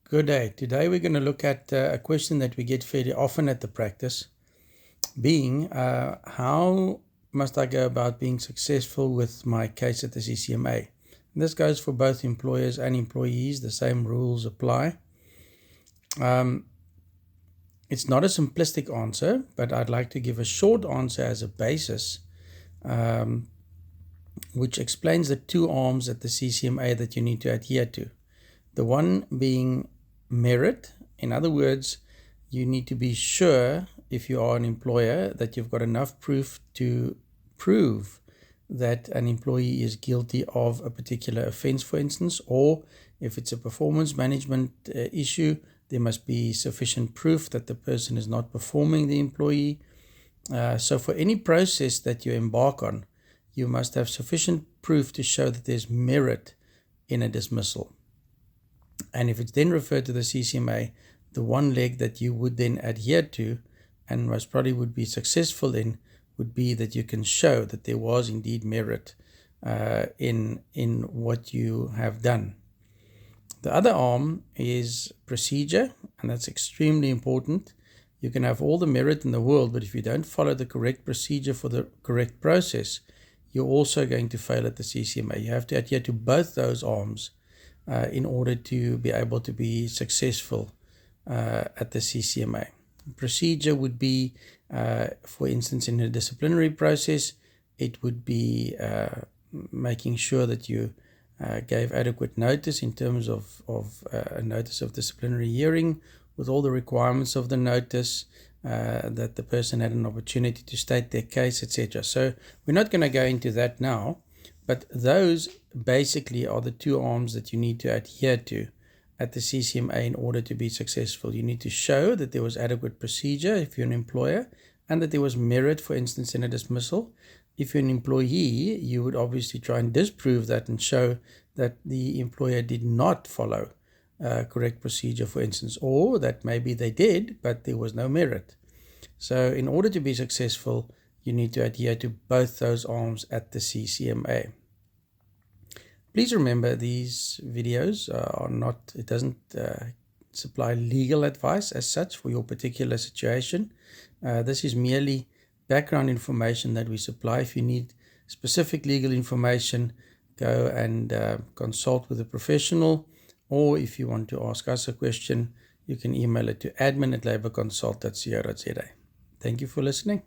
Good day. Today we're going to look at a question that we get fairly often at the practice, being how must I go about being successful with my case at the CCMA? And this goes for both employers and employees. The same rules apply. It's not a simplistic answer, but I'd like to give a short answer as a basis, which explains the two arms at the CCMA that you need to adhere to. The one being merit. In other words, you need to be sure, if you are an employer, that you've got enough proof to prove that an employee is guilty of a particular offense, for instance, or if it's a performance management issue, there must be sufficient proof that the person is not performing the employee. So for any process that you embark on, you must have sufficient proof to show that there's merit in a dismissal. And if it's then referred to the CCMA, the one leg that you would then adhere to and most probably would be successful in would be that you can show that there was indeed merit in what you have done. The other arm is procedure, and that's extremely important. You can have all the merit in the world, but if you don't follow the correct procedure for the correct process, you're also going to fail at the CCMA. You have to adhere to both those arms in order to be able to be successful at the CCMA. Procedure would be, for instance, in a disciplinary process, it would be making sure that you gave adequate notice in terms of a notice of disciplinary hearing with all the requirements of the notice, that the person had an opportunity to state their case, etc. So we're not going to go into that now, but those basically are the two arms that you need to adhere to at the CCMA in order to be successful. You need to show that there was adequate procedure if you're an employer and that there was merit, for instance, in a dismissal. If you're an employee, you would obviously try and disprove that and show that the employer did not follow correct procedure, for instance, or that maybe they did, but there was no merit. So in order to be successful, you need to adhere to both those arms at the CCMA. Please remember, these videos are not, it doesn't supply legal advice as such for your particular situation. This is merely background information that we supply. If you need specific legal information, go and consult with a professional, or if you want to ask us a question, you can email it to admin@labourconsult.co.za. Thank you for listening.